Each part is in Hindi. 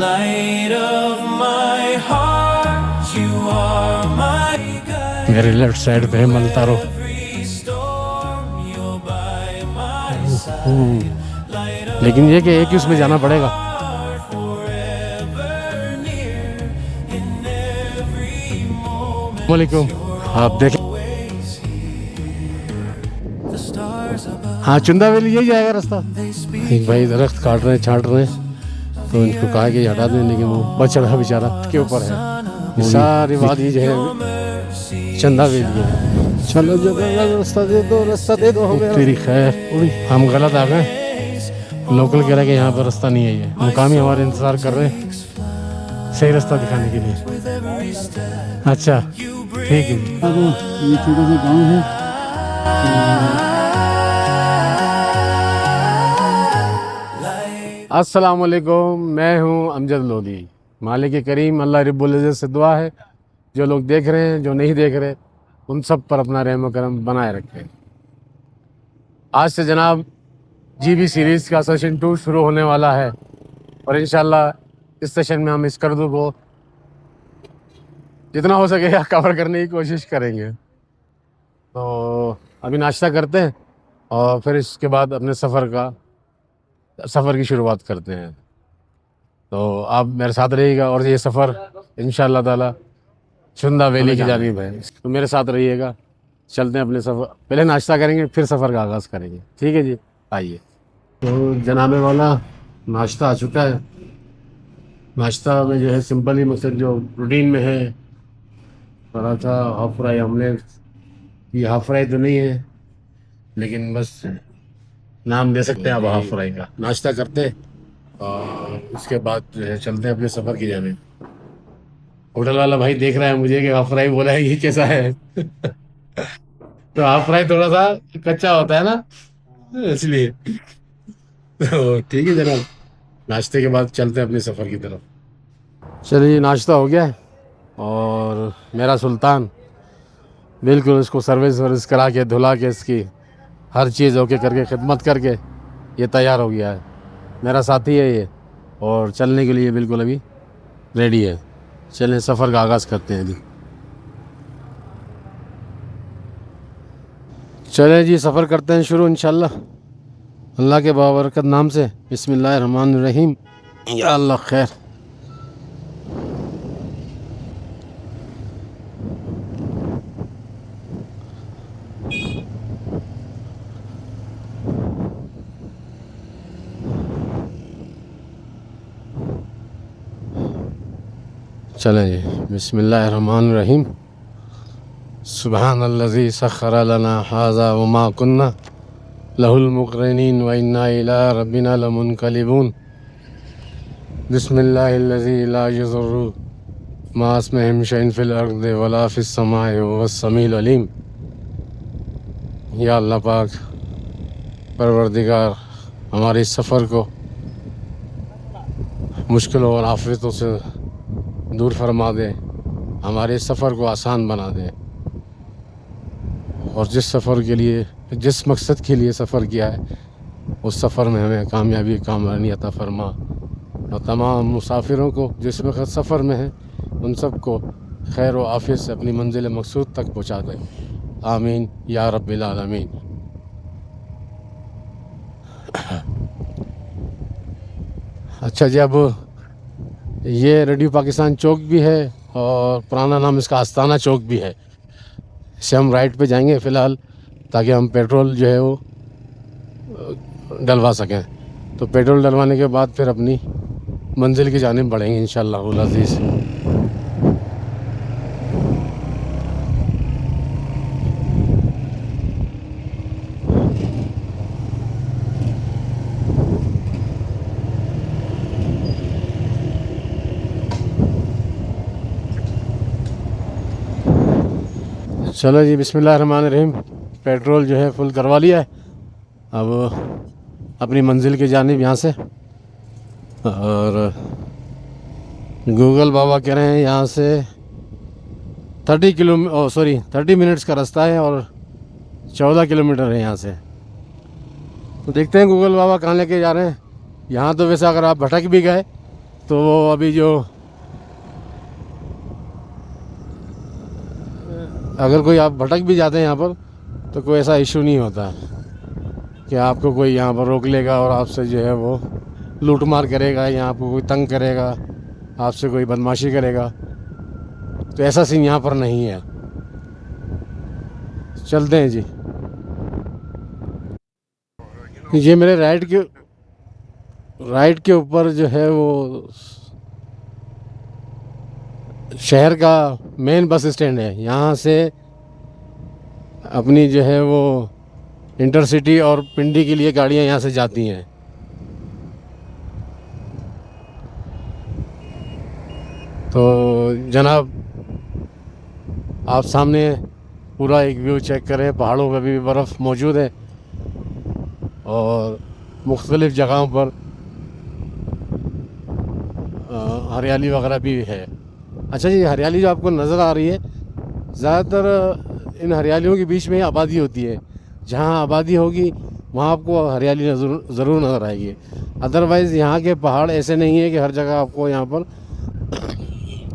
Light of my heart, you are my guide. मेरे लेफ्ट साइड पे है मलतारो। Every storm, you're by my side. Light of लेकिन ये कि एक ही उसमें जाना पड़ेगा। heart, forever near. In every moment, वालेकुम, आप देखें। always here. The stars above, हाँ, चुंदा वैली यही जाएगा रास्ता। they speak. एक भाई दरख्त काट रहे हैं, छाट रहे हैं, तो इनको कहा कि हटा दें, लेकिन वो बच रहा बेचारा के ऊपर है। ये सारी वादी जो है चंदा वैली है। चलो जो रास्ता दे दो, रास्ता दे दो हमें। तेरी खैर, हम गलत आ गए। लोकल कह रहा है कि यहाँ पर रास्ता नहीं है। ये मुकामी हमारे इंतज़ार कर रहे हैं सही रास्ता दिखाने के लिए। अच्छा, ठीक है। अब ये छोटा सा गांव है। अस्सलाम वालेकुम, मैं हूँ अमजद लोधी। मालिक करीम अल्लाह रब्बुल इज़्ज़त से दुआ है जो लोग देख रहे हैं, जो नहीं देख रहे, उन सब पर अपना रहम व करम बनाए रखें। आज से जनाब जीबी सीरीज़ का सेशन 2 शुरू होने वाला है और इंशाल्लाह इस सेशन में हम इस करदू को जितना हो सके कवर करने की कोशिश करेंगे। तो अभी नाश्ता करते हैं और फिर इसके बाद अपने सफ़र की शुरुआत करते हैं। तो आप मेरे साथ रहिएगा और ये सफ़र इंशाअल्लाह ताला चुंदा वैली की जानिब है, तो मेरे साथ रहिएगा। चलते हैं अपने सफ़र, पहले नाश्ता करेंगे फिर सफ़र का आगाज़ करेंगे। ठीक है जी, आइए। तो जनाबे वाला नाश्ता आ चुका है। नाश्ता में जो है सिंपल ही, मतलब जो रूटीन में है, पराठा, हाफ फ्राई, ऑमलेट। ये हाफ फ्राई तो नहीं है, लेकिन बस नाम दे सकते हैं आप हाफ फ्राई का। नाश्ता करते और उसके बाद जो है चलते हैं अपने सफ़र की जाने। होटल वाला भाई देख रहा है मुझे कि हाफ फ्राई बोला है, ये कैसा है? तो हाफ फ्राई थोड़ा सा कच्चा होता है ना, इसलिए। तो ठीक है जनाब, नाश्ते के बाद चलते हैं अपने सफ़र की तरफ। चलिए, नाश्ता हो गया है और मेरा सुल्तान बिल्कुल इसको सर्विस करा के, धुला के, इसकी हर चीज़ ओके करके, खिदमत करके ये तैयार हो गया है। मेरा साथी है ये और चलने के लिए बिल्कुल अभी रेडी है। चलें, सफ़र का आगाज़ करते हैं अभी। चलें जी, सफ़र करते हैं शुरू इंशाल्लाह अल्लाह के बाबरकत नाम से। बिस्मिल्लाहिर्रहमानिर्रहीम। या अल्लाह खैर। चलें जी, बिस्मिल्लाहिर्रहमानिर्रहीम। सुब्हानल्लज़ी सख़्ख़र लना हाज़ा व मा कुन्ना लहुल मुक़रिनीन व इन्ना इला रब्बिना लमुनक़लिबून। बिस्मिल्लाहिल्लज़ी ला यज़ुर्रु मा इस्मिहि शैअन फ़िल अर्ज़ि वला फ़िस समाइ व हुवस समीउल अलीम। या अल्लाह पाक, परवरदिगार, हमारे इस सफ़र को मुश्किलों और आफ़तों से दूर फरमा दे, हमारे सफ़र को आसान बना दे, और जिस सफ़र के लिए, जिस मकसद के लिए सफ़र किया है, उस सफ़र में हमें कामयाबी, कामरानी अता फरमा। और तमाम मुसाफिरों को जिस वक्त सफ़र में हैं, उन सब को खैर व आफियत से अपनी मंजिल मकसूद तक पहुँचा दे। आमीन या रब्बिल आलमीन। अच्छा जी, अब ये रेडियो पाकिस्तान चौक भी है और पुराना नाम इसका आस्ताना चौक भी है। इससे हम राइट पे जाएंगे फ़िलहाल, ताकि हम पेट्रोल जो है वो डलवा सकें। तो पेट्रोल डलवाने के बाद फिर अपनी मंजिल की जानिब बढ़ेंगे इंशाअल्लाह अज़ीज़। चलो जी, बिस्मिल्लाहिर्रहमानिर्रहीम। पेट्रोल जो है फुल करवा लिया है। अब अपनी मंजिल की जानिब यहाँ से, और गूगल बाबा कह रहे हैं यहाँ से 30 मिनट्स का रास्ता है और 14 किलोमीटर है यहाँ से। तो देखते हैं गूगल बाबा कहाँ लेके जा रहे हैं। यहाँ तो वैसे अगर आप भटक भी गए तो वो अभी जो अगर कोई आप भटक भी जाते हैं यहाँ पर तो कोई ऐसा इशू नहीं होता है कि आपको कोई यहाँ पर रोक लेगा और आपसे जो है वो लूट मार करेगा या आपको कोई तंग करेगा, आपसे कोई बदमाशी करेगा। तो ऐसा सीन यहाँ पर नहीं है। चलते हैं जी। ये मेरे राइट के ऊपर जो है वो शहर का मेन बस स्टैंड है। यहाँ से अपनी जो है वो इंटरसिटी और पिंडी के लिए गाड़ियाँ यहाँ से जाती हैं। तो जनाब आप सामने पूरा एक व्यू चेक करें। पहाड़ों पे भी बर्फ़ मौजूद है और मुख्तलिफ़ जगहों पर हरियाली वगैरह भी है। अच्छा जी, हरियाली जो आपको नज़र आ रही है, ज़्यादातर इन हरियालियों के बीच में आबादी होती है। जहाँ आबादी होगी वहाँ आपको हरियाली ज़रूर नज़र आएगी। अदरवाइज़ यहाँ के पहाड़ ऐसे नहीं है कि हर जगह आपको यहाँ पर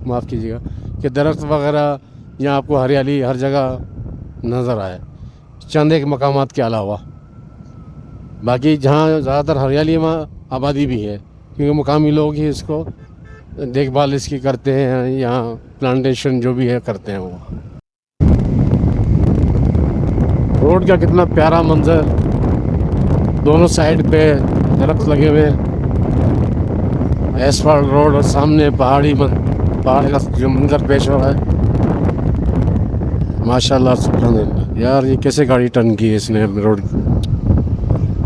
माफ़ कीजिएगा कि दरख्त वगैरह या आपको हरियाली हर जगह नज़र आए, चंद एक मकामात के अलावा। बाकी जहाँ ज़्यादातर हरियाली वहाँ आबादी भी है, क्योंकि मुकामी लोग ही इसको देखभाल इसकी करते हैं, यहाँ प्लांटेशन जो भी है करते हैं वो। रोड का कितना प्यारा मंजर, दोनों साइड पे दरख्त लगे हुए, एसफाल्ट रोड और सामने पहाड़ का जो मंजर पेश हो रहा है, माशाल्लाह सुब्हानअल्लाह। यार ये कैसे गाड़ी टर्न की है इसने रोड,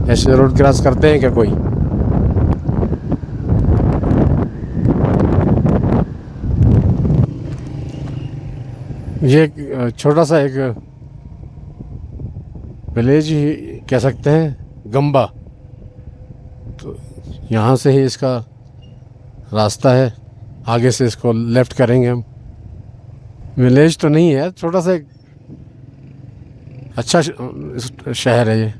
ऐसे रोड क्रॉस करते हैं क्या कोई? ये एक छोटा सा एक विलेज ही कह सकते हैं, गंबा। तो यहाँ से ही इसका रास्ता है, आगे से इसको लेफ़्ट करेंगे हम। विलेज तो नहीं है, छोटा सा एक अच्छा शहर है ये।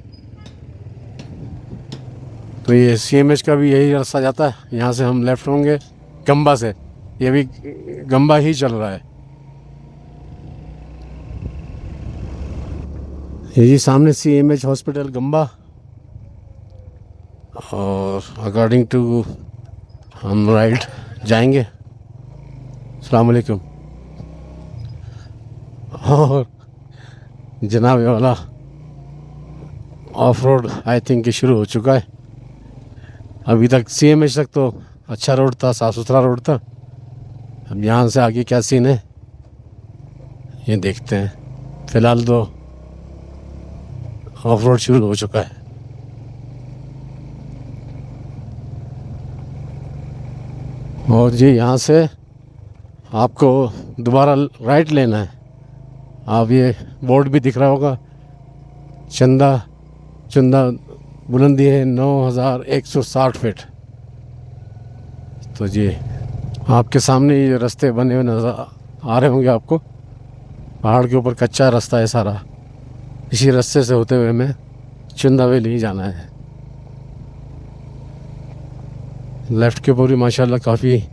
तो ये CMH का भी यही रास्ता जाता है, यहाँ से हम लेफ़्ट होंगे गंबा से। ये भी गंबा ही चल रहा है। ये सामने CMH हॉस्पिटल गंबा, और अकॉर्डिंग टू हम राइट जाएंगे। अस्सलाम वालेकुम। और जनाब ये वाला ऑफ रोड आई थिंक कि शुरू हो चुका है। अभी तक CMH तक तो अच्छा रोड था, साफ़ सुथरा रोड था। अब यहाँ से आगे क्या सीन है ये देखते हैं। फ़िलहाल तो ऑफ रोड शुरू हो चुका है। और जी यहाँ से आपको दोबारा राइट लेना है। आप ये बोर्ड भी दिख रहा होगा, चंदा बुलंदी है 9160 फीट। तो जी आपके सामने ये रास्ते बने हुए नज़र आ रहे होंगे आपको। पहाड़ के ऊपर कच्चा रास्ता है सारा, इसी रास्ते से होते हुए हमें चंदा वैली जाना है। लेफ़्ट के ऊपर भी माशाल्लाह काफ़ी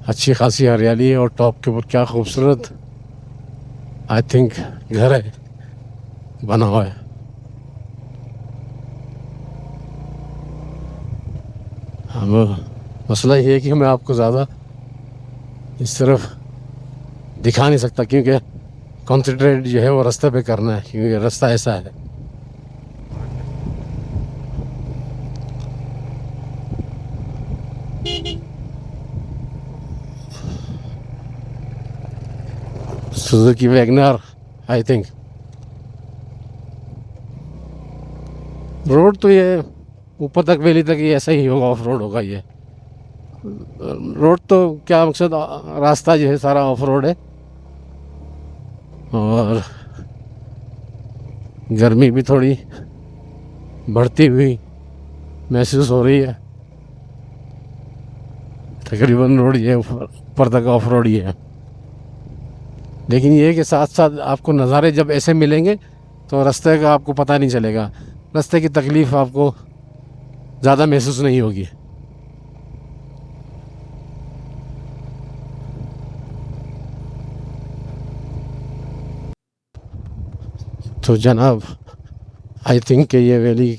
अच्छी खासी हरियाली है, और टॉप के ऊपर क्या खूबसूरत आई थिंक घर है बना हुआ है। अब मसला ये है कि मैं आपको ज़्यादा इस तरफ दिखा नहीं सकता, क्योंकि कॉन्सेंट्रेट जो है वो रास्ते पे करना है, क्योंकि रास्ता ऐसा है। Suzuki Wagner I think. Road तो ये ऊपर तक वैली तक ये ऐसा ही होगा, ऑफ रोड होगा ये रोड। तो क्या मकसद, रास्ता जो है सारा ऑफ रोड है। और गर्मी भी थोड़ी बढ़ती हुई महसूस हो रही है। तकरीबन रोड ये ऊपर तक ऑफ रोड ही है, लेकिन ये कि साथ साथ आपको नज़ारे जब ऐसे मिलेंगे तो रास्ते का आपको पता नहीं चलेगा, रास्ते की तकलीफ़ आपको ज़्यादा महसूस नहीं होगी। तो जनाब आई थिंक कि ये वैली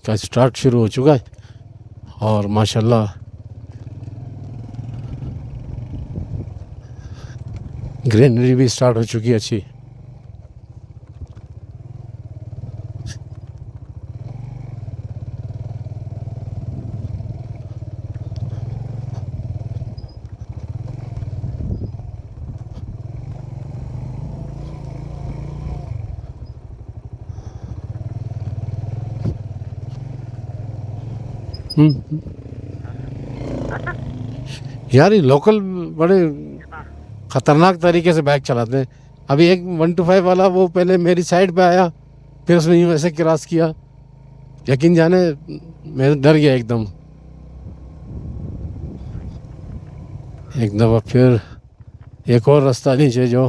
का स्टार्ट शुरू हो चुका है और माशाल्लाह ग्रीनरी भी स्टार्ट हो चुकी है अच्छी। यार ये लोकल बड़े ख़तरनाक तरीके से बाइक चलाते हैं। अभी एक 125 वाला वो पहले मेरी साइड पे आया, फिर उसने यूँ ऐसे क्रॉस किया, यकीन जाने मैं डर गया एकदम। एक दफ़ा फिर एक और रास्ता नीचे जो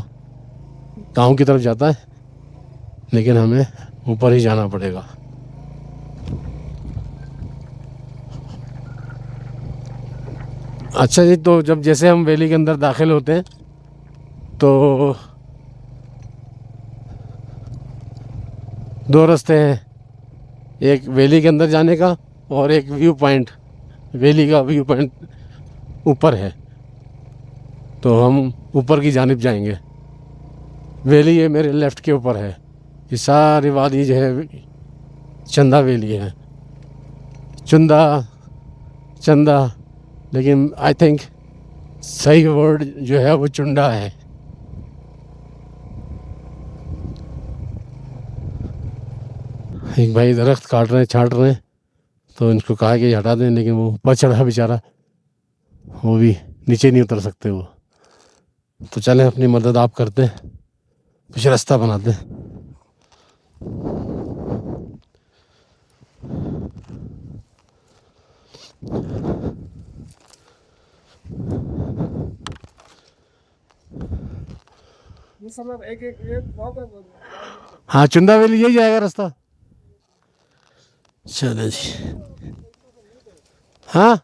गांव की तरफ जाता है, लेकिन हमें ऊपर ही जाना पड़ेगा। अच्छा जी, तो जब जैसे हम वैली के अंदर दाखिल होते हैं तो दो रास्ते हैं, एक वैली के अंदर जाने का और एक व्यू पॉइंट, वैली का व्यू पॉइंट ऊपर है, तो हम ऊपर की जानिब जाएंगे। वैली ये मेरे लेफ़्ट के ऊपर है, ये सारी वादी जो है चंदा वैली है, चंदा, लेकिन आई थिंक सही वर्ड जो है वो चुंडा है। एक भाई दरख्त काट रहे हैं, छाट रहे हैं, तो इनको कहा कि हटा दें, लेकिन वो ऊपर चढ़ा बेचारा, वो भी नीचे नहीं उतर सकते वो। तो चलें अपनी मदद आप करते हैं, कुछ रास्ता बनाते हैं। हाँ, चुंदा वैली यही जाएगा रास्ता। चले जी। हाँ,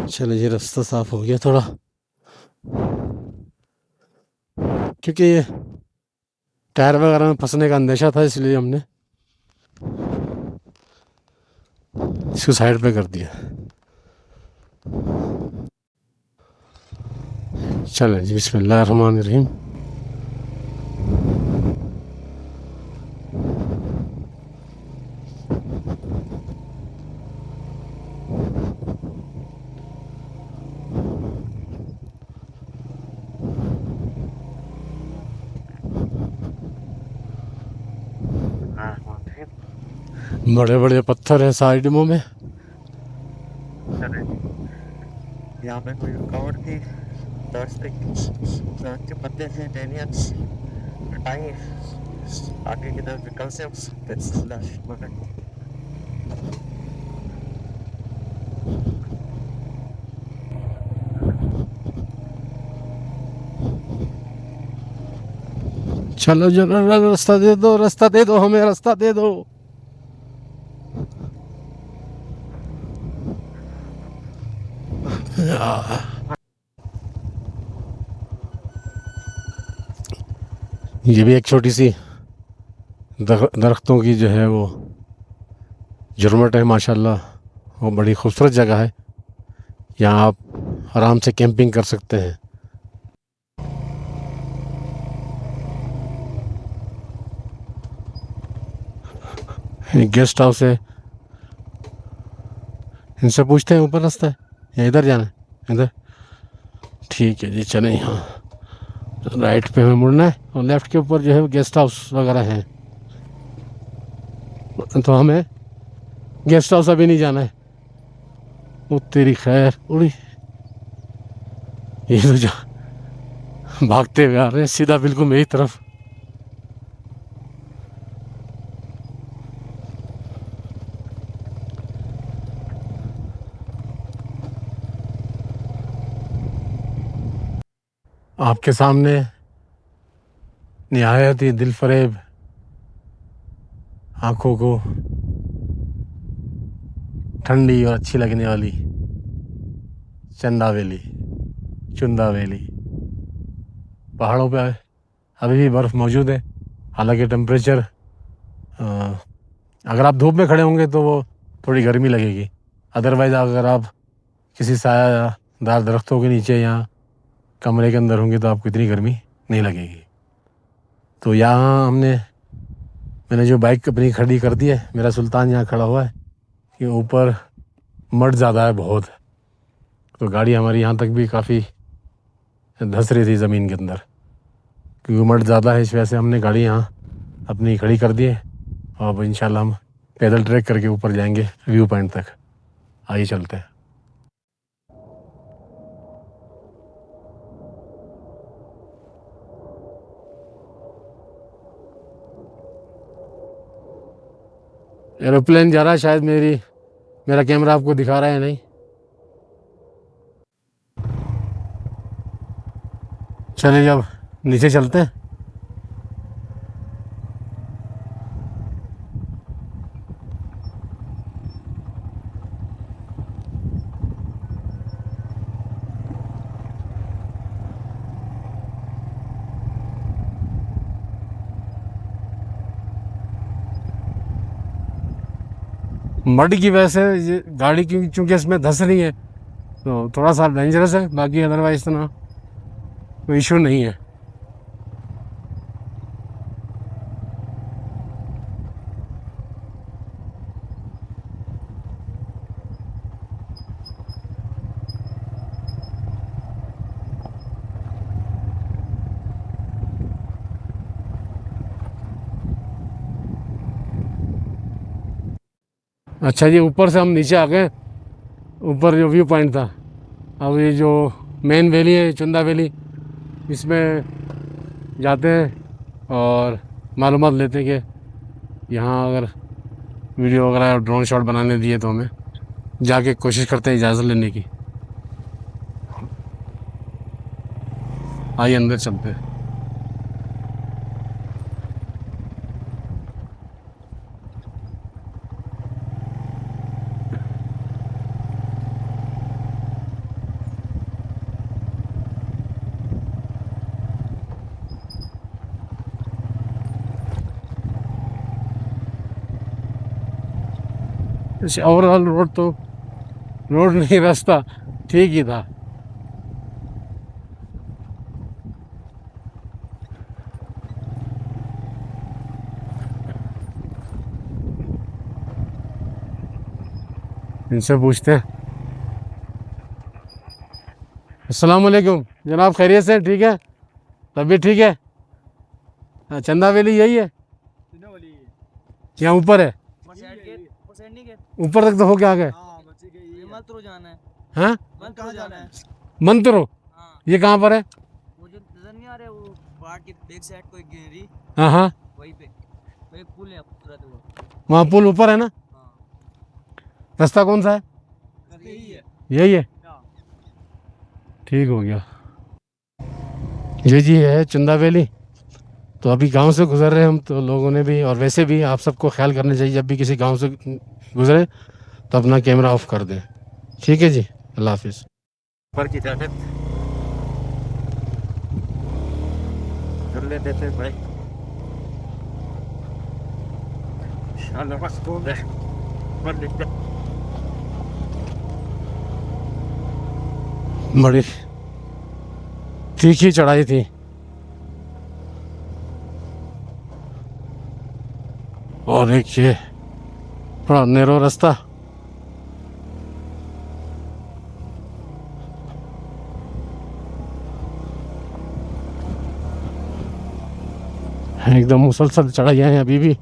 चले जी, रास्ता साफ हो गया थोड़ा, क्योंकि ये टायर वगैरह में फंसने का अंदेशा था, इसलिए हमने इसको साइड पे कर दिया। चलें जी, बिस्मिल्लाहिर्रहमानिर्रहीम। बड़े बड़े पत्थर हैं साइडों में। यहाँ पे कोई रुकावट थी, दर्द के पत्ते थे, टेनियंस हटाएंगे, आगे की तरफ निकल से चलो जरा रास्ता दे दो, रास्ता दे दो, हमें रास्ता दे दो। ये भी एक छोटी सी दरख्तों की जो है वो झुरमट है माशाल्लाह, वो बड़ी खूबसूरत जगह है। यहाँ आप आराम से कैंपिंग कर सकते हैं। एक गेस्ट हाउस है, इनसे पूछते हैं ऊपर रास्ता है या इधर जाना है? इधर, ठीक है जी, चलें। यहाँ राइट पे हमें मुड़ना है और लेफ़्ट के ऊपर जो है गेस्ट हाउस वगैरह हैं, तो हमें गेस्ट हाउस अभी नहीं जाना है। वो तेरी खैर उड़ी, ये तो जा भागते हुए आ रहे हैं सीधा बिल्कुल मेरी तरफ। आपके सामने निहायत ही दिल फरेब आँखों को ठंडी और अच्छी लगने वाली चंदा वैली, चुंदा वैली। पहाड़ों पे अभी भी बर्फ़ मौजूद है, हालांकि टेम्परेचर अगर आप धूप में खड़े होंगे तो वो थोड़ी गर्मी लगेगी, अदरवाइज़ अगर आप किसी सायादार दरख्तों के नीचे या कमरे के अंदर होंगे तो आपको इतनी गर्मी नहीं लगेगी। तो यहाँ मैंने जो बाइक अपनी खड़ी कर दी है, मेरा सुल्तान यहाँ खड़ा हुआ है, कि ऊपर मड ज़्यादा है बहुत, तो गाड़ी हमारी यहाँ तक भी काफ़ी धंस रही थी ज़मीन के अंदर, क्योंकि मड ज़्यादा है। इस वजह से हमने गाड़ी यहाँ अपनी खड़ी कर दी है और अब इंशाल्लाह हम पैदल ट्रैक करके ऊपर जाएंगे व्यू पॉइंट तक। आइए चलते हैं। एरोप्लेन जा रहा है, शायद मेरा कैमरा आपको दिखा रहा है नहीं। चलिए अब नीचे चलते हैं। मड की वजह से ये गाड़ी क्योंकि इसमें धंस रही है तो थोड़ा सा डेंजरस है, बाकी अदरवाइज इतना कोई इशू नहीं है। अच्छा जी, ऊपर से हम नीचे आ गए। ऊपर जो व्यू पॉइंट था, अब ये जो मेन वैली है चुंदा वैली, इसमें जाते हैं और मालूमात लेते हैं कि यहाँ अगर वीडियो वगैरह ड्रोन शॉट बनाने दिए तो हमें जाके कोशिश करते हैं इजाज़त लेने की। आइए अंदर चलते हैं। ओवरऑल रोड नहीं, रास्ता ठीक ही था। इनसे पूछते हैं। अस्सलाम वालेकुम जनाब, खैरियत से? ठीक है, तबीयत ठीक है? हाँ, चंदा वैली यही है? यहाँ ऊपर है? ऊपर तक तो हो क्या गए? मंत्रो जाना है। हाँ, मंत्रो जाना है। मंत्रो? हाँ, ये कहाँ पर है? वो जो नजर नहीं आ रहा है, वो पहाड़ की बैक साइड कोई गिरी, हाँ हाँ, वहीं पे वो एक पुल है खूबसूरत वो। वहाँ पुल ऊपर है ना? हाँ, रास्ता कौन सा है? यही है। यही है, ठीक हो गया। ये जी है चंदा वैली। तो अभी गांव से गुजर रहे हैं हम, तो लोगों ने भी, और वैसे भी आप सबको ख्याल करना चाहिए, जब भी किसी गांव से गुजरे तो अपना कैमरा ऑफ कर दें। ठीक है जी, अल्लाह हाफिज़। ऊपर की जाने कर लेते थे भाई, शाला बस को दे पर दिक्कत। बड़ी तीखी चढ़ाई थी। और एक ये बड़ा नैरो रास्ता। एकदम मुसलसल चढ़ाइयाँ हैं अभी भी,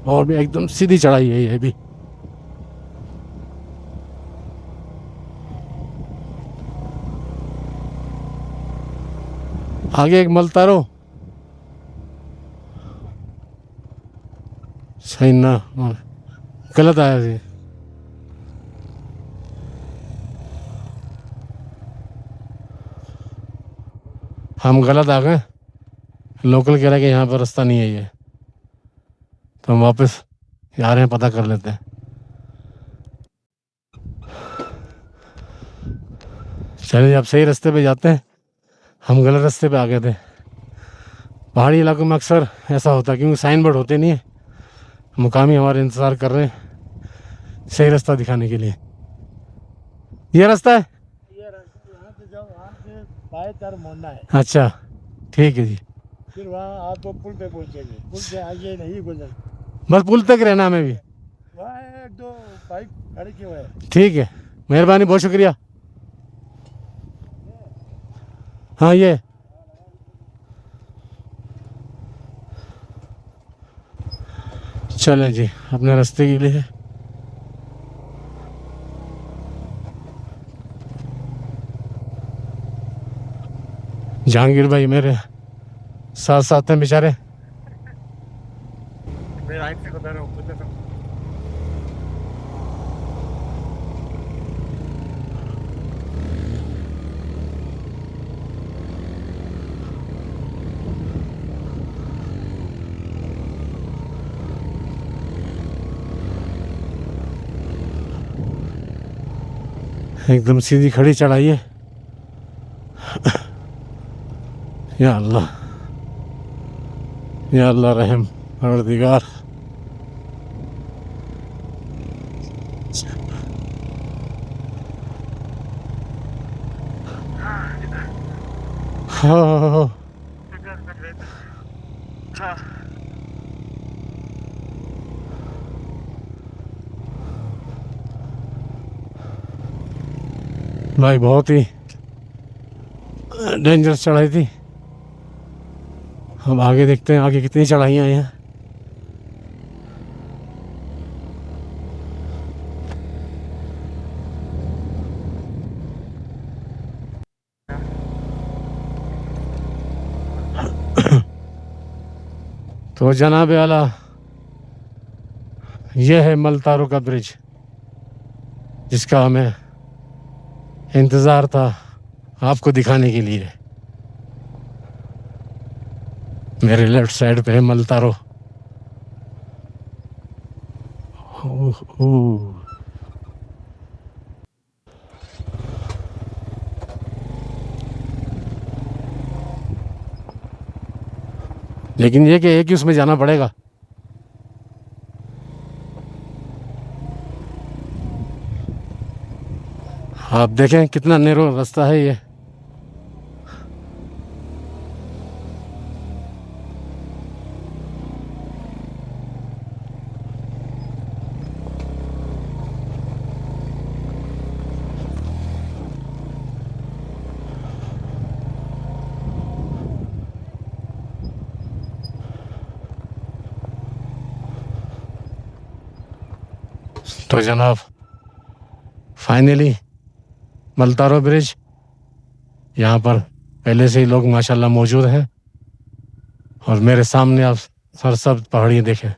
और भी एकदम सीधी चढ़ाई है ये भी। आगे एक मलतारो सही ना, गलत आया जी। हम गलत आ गए, लोकल कह रहा है कि यहाँ पर रास्ता नहीं है ये। तो हम वापस जा रहे हैं, पता कर लेते हैं। चलिए अब सही रास्ते पे जाते हैं, हम गलत रास्ते पे आ गए थे। पहाड़ी इलाकों में अक्सर ऐसा होता है क्योंकि साइन बोर्ड होते नहीं है, मुकामी हमारे इंतज़ार कर रहे हैं सही रास्ता दिखाने के लिए। ये रास्ता है, ये रास्ते यहाँ से जाओ, यहाँ से बाएं तरफ मुड़ना है, अच्छा ठीक है जी। फिर वहाँ आपको पुल पे पहुँचेंगे, पुल से आगे नहीं गुजर, बस पुल तक रहना हमें भी, वहाँ एक दो बाइक खड़े किए हुए हैं। ठीक है, मेहरबानी, बहुत शुक्रिया। हाँ ये चलें जी अपने रास्ते के लिए। जहांगीर भाई मेरे साथ साथ हैं बेचारे। मैं राइट से बता रहा हूँ, कुछ तो एकदम सीधी खड़ी चढ़ाई है। या अल्लाह, या अल्लाह रहम परवरदिगार। हाँ भाई बहुत ही डेंजरस चढ़ाई थी। अब आगे देखते हैं आगे कितनी चढ़ाइयाँ हैं। तो जनाब आला, यह है मलतारो का ब्रिज जिसका हमें इंतज़ार था आपको दिखाने के लिए। मेरे लेफ्ट साइड पे है मलतारो। लेकिन ये कि एक ही उसमें जाना पड़ेगा। आप देखें कितना नैरो रास्ता है ये। तो जनाब फाइनली मलतारो ब्रिज, यहाँ पर पहले से ही लोग माशाल्लाह मौजूद हैं और मेरे सामने आप सरसब्ज पहाड़ियाँ देखें,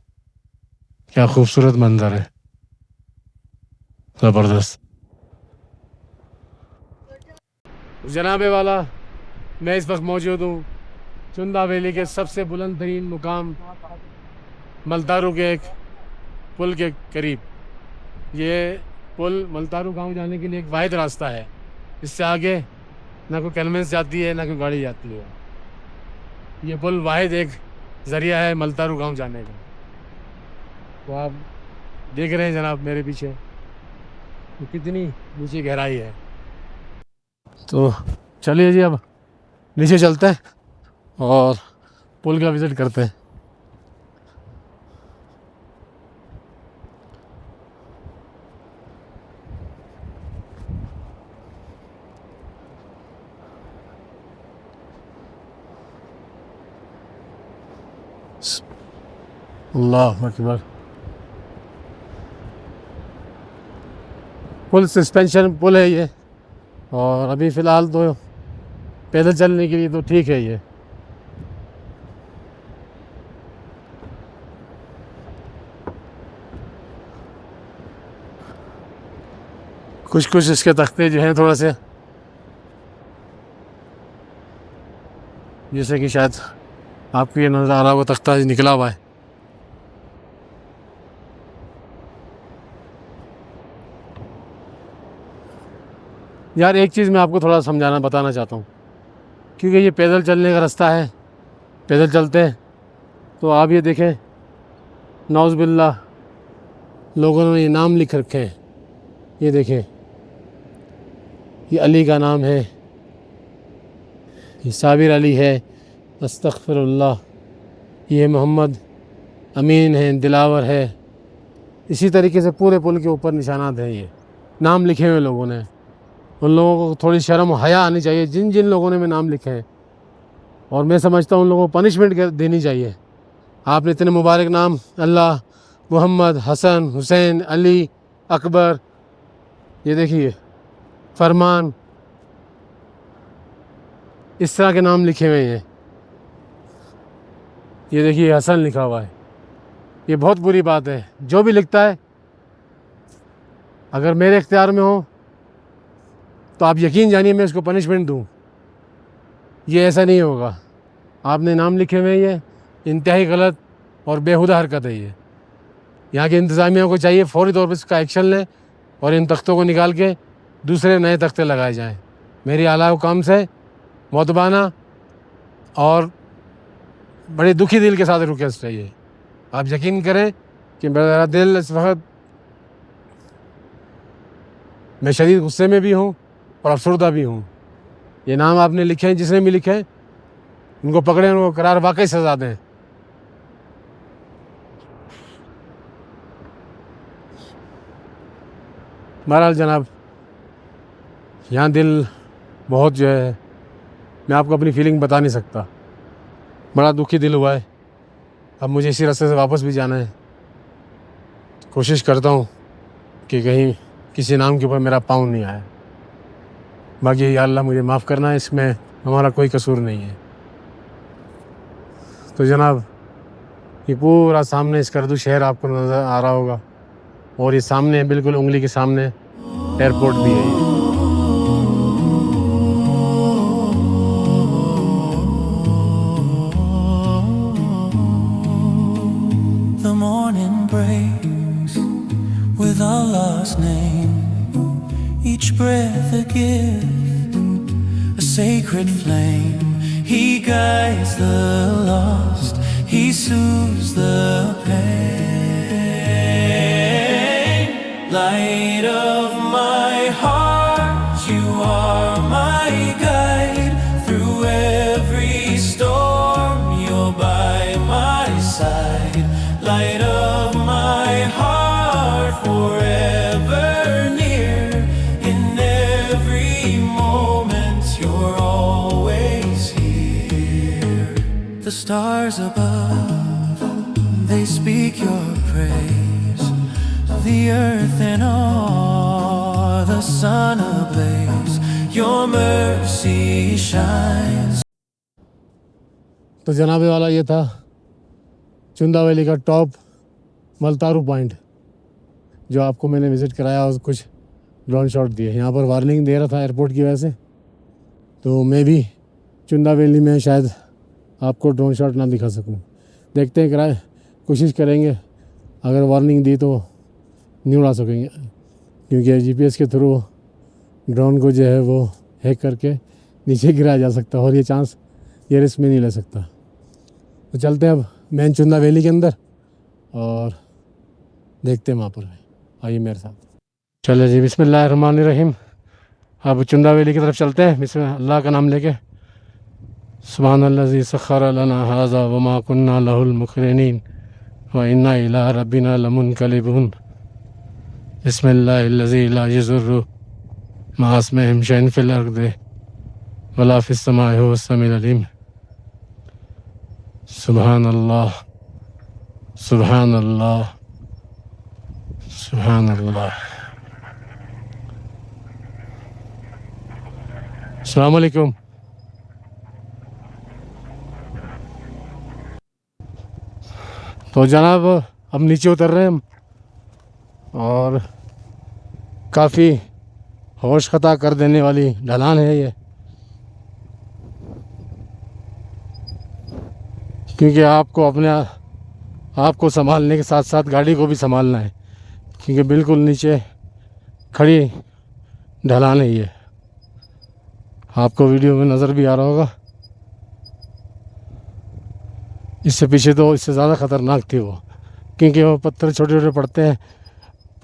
क्या खूबसूरत मंजर है, ज़बरदस्त। जनाबे वाला, मैं इस वक्त मौजूद हूँ चुंदा वैली के सबसे बुलंद तरीन मुकाम मलतारो के एक पुल के करीब। ये पुल मलतारो गांव जाने के लिए एक वाहिद रास्ता है, इससे आगे ना कोई कन्वेंस जाती है ना कोई गाड़ी जाती है। ये पुल वाहिद एक ज़रिया है मलतारो गांव जाने का। तो आप देख रहे हैं जनाब मेरे पीछे तो कितनी नीचे गहराई है। तो चलिए जी अब नीचे चलते हैं और पुल का विज़िट करते हैं। अल्लाह अकबर। फुल सस्पेंशन पुल है ये, और अभी फ़िलहाल तो पैदल चलने के लिए तो ठीक है ये। कुछ इसके तख्ते जो हैं थोड़ा से, जैसे कि शायद आपको ये नज़र आ रहा होगा, तख्ता निकला हुआ है। यार एक चीज़ मैं आपको थोड़ा समझाना बताना चाहता हूँ, क्योंकि ये पैदल चलने का रास्ता है, पैदल चलते हैं तो आप ये देखें, नौज़ बिल्लाह लोगों ने ये नाम लिख रखे हैं। ये देखें, ये अली का नाम है, ये साबिर अली है, अस्तग़फिरुल्लाह, ये मोहम्मद अमीन है, दिलावर है। इसी तरीके से पूरे पुल के ऊपर निशानात हैं, ये नाम लिखे हुए लोगों ने। उन लोगों को थोड़ी शर्म हया आनी चाहिए, जिन जिन लोगों ने भी नाम लिखे हैं, और मैं समझता हूँ उन लोगों को पनिशमेंट देनी चाहिए। आपने इतने मुबारक नाम, अल्लाह, मोहम्मद, हसन, हुसैन, अली, अकबर, ये देखिए फरमान, इस तरह के नाम लिखे हुए हैं। ये देखिए हसन लिखा हुआ है। ये बहुत बुरी बात है। जो भी लिखता है, अगर मेरे इख्तियार में हो तो आप यकीन जानिए मैं इसको पनिशमेंट दूँ। ये ऐसा नहीं होगा। आपने नाम लिखे हुए हैं, ये इंतहाई गलत और बेहुदा हरकत है। ये यहाँ की इंतज़ामिया को चाहिए फ़ौरी तौर पर इसका एक्शन लें और इन तख्तों को निकाल के दूसरे नए तख्ते लगाए जाएँ। मेरी आला हुकाम से मोतबाना और बड़े दुखी दिल के साथ रिक्वेस्ट है ये। आप यकीन करें कि मेरा दिल इस वक्त, मैं शदीद गुस्से में भी हूँ और अफसरदा भी हूँ। ये नाम आपने लिखे हैं, जिसने भी लिखे हैं उनको पकड़ें, उनको करार वाकई सज़ा दें। बहरहाल जनाब, यहाँ दिल बहुत जो है, मैं आपको अपनी फीलिंग बता नहीं सकता। बड़ा दुखी दिल हुआ है। अब मुझे इसी रास्ते से वापस भी जाना है। कोशिश करता हूँ कि कहीं किसी नाम के ऊपर मेरा पाँव नहीं आया। बाकी या अल्लाह मुझे माफ़ करना, इसमें हमारा कोई कसूर नहीं है। तो जनाब, ये पूरा सामने स्कर्दू शहर आपको नज़र आ रहा होगा, और ये सामने बिल्कुल उंगली के सामने एयरपोर्ट भी है। ये The morning breaks with Allah's name, each breath a gift, a sacred flame. He guides the lost, He soothes the pain. Light of my heart, you are my guide. Through every storm, you're by my side. Light of my heart, forever near. In every moment, you're always here. The stars above, they speak your praise. The earth and all, the sun ablaze. Your mercy shines. तो जनाबे वाला ये था चुंदा वैली का टॉप मलतारू पॉइंट, जो आपको मैंने विज़िट कराया और कुछ ड्रोन शॉट दिए। यहाँ पर वार्निंग दे रहा था एयरपोर्ट की वजह से, तो मैं भी चुंदा वैली में शायद आपको ड्रोन शॉट ना दिखा सकूं। देखते हैं, कराए कोशिश करेंगे। अगर वार्निंग दी तो नहीं उड़ा सकेंगे, क्योंकि जीपीएस के थ्रू ड्रोन को जो है वो हैक करके नीचे गिराया जा सकता है, और ये चांस, ये रिस्क में नहीं ले सकता। तो चलते हैं अब मेन चुंदा वैली के अंदर और देखते हैं वहाँ पर। आइए मेरे साथ। चले जी, बिस्मिल्लाहिर्रहमानिर्रहीम। अब चुंदा वैली की तरफ चलते हैं, बिस्मिल्लाह, अल्लाह का नाम लेके। सुब्हानल्लाज़ी सख्खर लना हाज़ा वमा कुन्ना लहुल मुक़रिनीन व इन्ना इला रब्बिना लमुनक़लिबून। बिस्मिल्लाहिल्लज़ी ला यज़ुर्रु मा इस्मिहि शैअन फ़िल अर्दि वला फ़िस समाइ हुवस समीउल अलीम। सुब्हानल्लाह, सुब्हानल्लाह, सुब्हानल्लाह। अस्सलामु अलैकुम। तो जनाब, अब नीचे उतर रहे हैं हम, और काफ़ी होश खता कर देने वाली ढलान है ये, क्योंकि आपको संभालने के साथ साथ गाड़ी को भी संभालना है, क्योंकि बिल्कुल नीचे खड़ी ढलान है ये। आपको वीडियो में नज़र भी आ रहा होगा। इससे पीछे तो इससे ज़्यादा ख़तरनाक थी वो, क्योंकि वो पत्थर छोटे छोटे पड़ते हैं,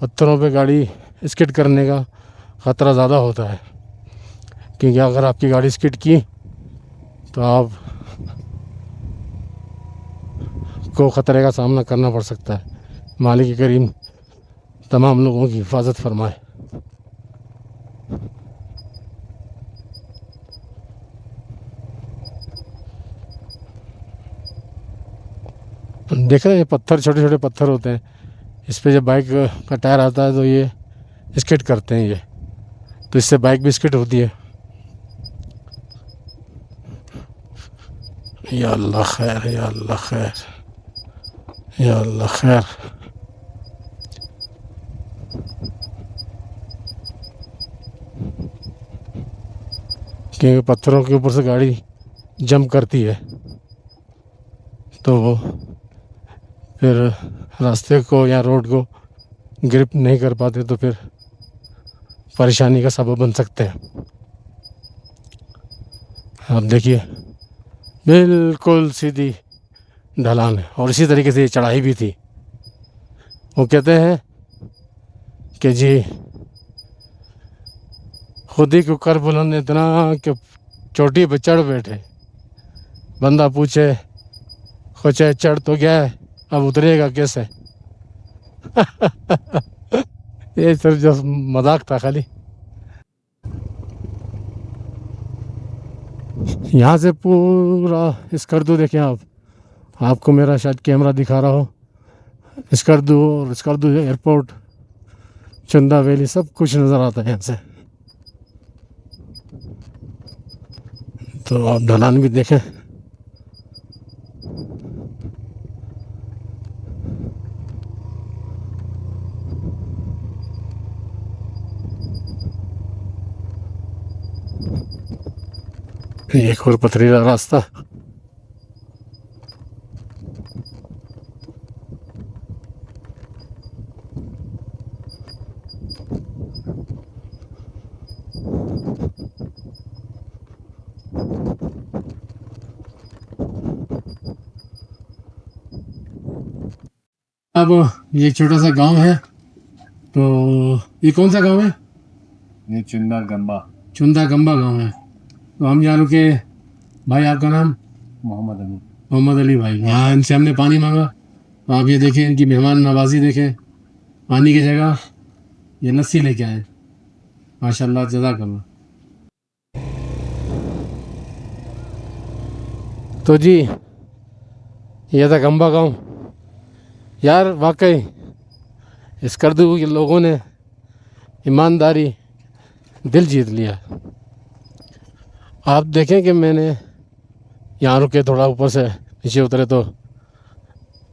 पत्थरों पे गाड़ी स्किड करने का ख़तरा ज़्यादा होता है, क्योंकि अगर आपकी गाड़ी स्किड की तो आप को ख़तरे का सामना करना पड़ सकता है। मालिक करीम तमाम लोगों की हिफाजत फरमाए। देख रहे हैं पत्थर, छोटे छोटे पत्थर होते हैं, इस पे जब बाइक का टायर आता है तो ये स्किड करते हैं ये, तो इससे बाइक भी स्किड होती है। या अल्लाह खैर, या अल्लाह खैर, या अल्लाह खैर। क्योंकि पत्थरों के ऊपर से गाड़ी जंप करती है तो वो फिर रास्ते को या रोड को ग्रिप नहीं कर पाते, तो फिर परेशानी का सबब बन सकते हैं। आप देखिए बिल्कुल सीधी ढलान है, और इसी तरीके से ये चढ़ाई भी थी। वो कहते हैं कि जी खुद ही को कर बुलंद इतना कि चोटी पे चढ़ बैठे, बंदा पूछे खोचे चढ़ तो गया है, अब उतरेगा कैसे। ये सिर्फ जो मजाक था खाली। यहाँ से पूरा स्कर्दू देखें आप, आपको मेरा शायद कैमरा दिखा रहा हो, स्कर्दू और स्कर्दू एयरपोर्ट, चंदा वैली, सब कुछ नज़र आता है यहाँ से। तो आप ढलान भी देखें। एक और पथरीला रास्ता। अब ये छोटा सा गांव है, तो ये कौन सा गांव है? ये चुंदा गंबा। चुंदा गंबा गांव है। तो हम यहाँ रुके। भाई आपका नाम? मोहम्मद अली। मोहम्मद अली भाई। यहाँ इनसे हमने पानी मांगा, तो आप ये देखें इनकी मेहमान नवाजी देखें। पानी की जगह ये लस्सी लेके आए, माशाल्लाह जज़ाकल्लाह। तो जी ये था गंबा गांव। यार वाकई स्कर्दू के लोगों ने ईमानदारी दिल जीत लिया। आप देखें कि मैंने यहाँ रुके, थोड़ा ऊपर से नीचे उतरे तो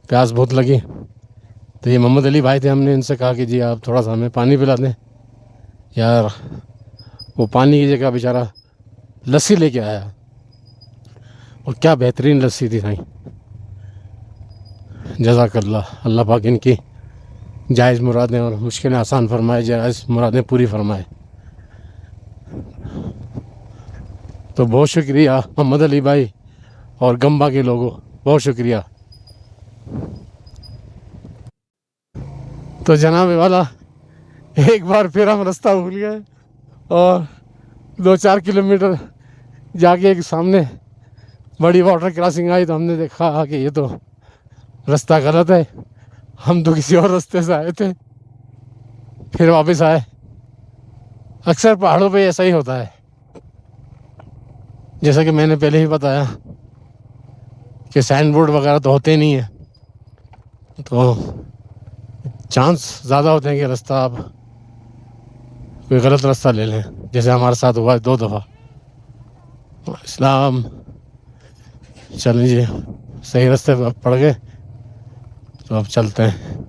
प्यास बहुत लगी, तो ये मोहम्मद अली भाई थे, हमने इनसे कहा कि जी आप थोड़ा सा हमें पानी पिला दें। यार वो पानी की जगह बेचारा लस्सी लेके आया, और क्या बेहतरीन लस्सी थी भाई, जज़ाकल्लाह। अल्लाह पाक इनकी जायज़ मुरादें और मुश्किलें आसान फरमाए, जायज़ मुरादें पूरी फरमाए। तो बहुत शुक्रिया मोहम्मद अली भाई और गंबा के लोगों, बहुत शुक्रिया। तो जनाब वाला एक बार फिर हम रास्ता भूल गए, और 2-4 किलोमीटर जाके एक सामने बड़ी वाटर क्रॉसिंग आई, तो हमने देखा कि ये तो रास्ता गलत है, हम तो किसी और रास्ते से आए थे, फिर वापस आए। अक्सर पहाड़ों पे ऐसा ही होता है, जैसा कि मैंने पहले ही बताया कि साइन बोर्ड वगैरह तो होते नहीं है, तो चांस ज़्यादा होते हैं कि रास्ता आप कोई गलत रास्ता ले लें, जैसे हमारे साथ हुआ है 2 दफ़ा। इस्लाम चल लीजिए, सही रास्ते पर पड़ गए, तो अब चलते हैं।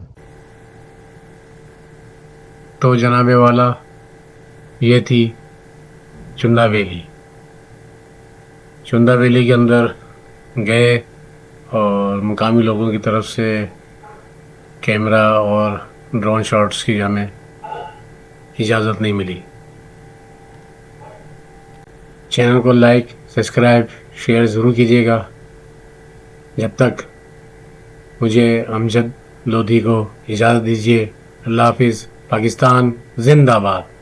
तो जनाबे वाला ये थी चुंदा वैली। चुंदा वैली के अंदर गए, और मुकामी लोगों की तरफ से कैमरा और ड्रोन शॉट्स की हमें इजाज़त नहीं मिली। चैनल को लाइक सब्सक्राइब शेयर ज़रूर कीजिएगा। जब तक मुझे अमजद लोधी को इजाज़त दीजिए। अल्लाह हाफिज़। पाकिस्तान जिंदाबाद।